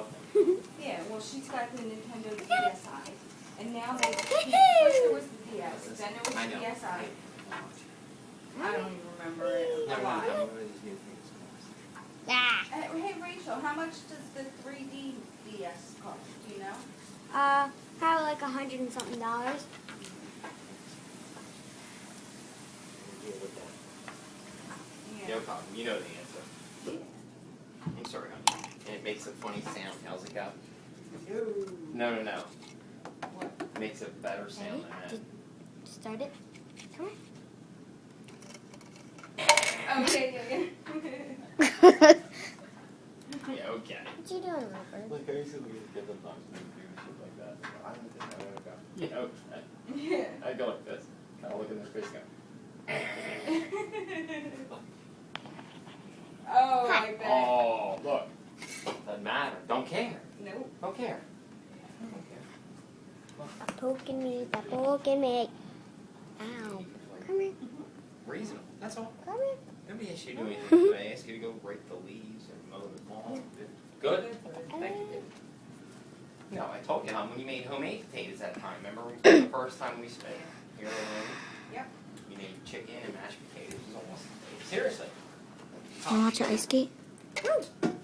talking. Yeah, well, she's got the Nintendo DSi, and now they first there was the DS, then there was the DSi. I don't even remember it. Never A mind. lot. What are these new things cost? Ah. Hey Rachel, how much does the 3D DS cost? Do you know? Probably like $100 and something. Deal with that. Yeah. No problem. You know the answer. Yeah. I'm sorry, honey. And it makes a funny sound. How's it go? No. What? It makes a better sound than that. Start it. Come on. Oh, yeah. Yeah, okay. What you doing, Robert? Like, I used to get them times and do shit like that. I don't think I would go. Yeah, okay. Yeah. I'd go like this. Kind of look in their face and go. Oh, I bet. Oh, look. Doesn't matter. Don't care. Nope. Don't care. Stop poking me. Stop poking me. Ow. Come here. Reasonable. That's all. Come here. Nobody asked you to do anything. I asked you to go rake the leaves and mow the lawn. Good? Thank you. No, I told you, when you made homemade potatoes that time. Remember the first time we spent here alone? Yep. You made chicken and mashed potatoes. It was awesome. Seriously. Can I watch your ice skate? Look at me.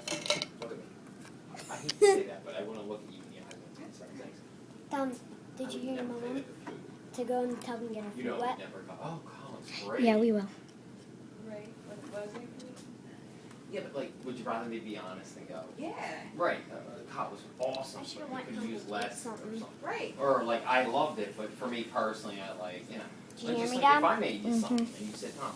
I hate to say that, but I want to look at you in the eyes and say certain things. Did you I hear would your never say mom that to food. to go in the tub and get her You feet know, wet? never go, oh, Colin's great. Yeah, we will. Right. What was it? Yeah, but like, would you rather me be honest and go? Yeah. Right, the cop was awesome, I but should've you went could home use and less ate something. or something. Right. Or like, I loved it, but for me personally, I like, you know. Did you like, hear just me, like Dad? if I made you something Mhm. and you said, no,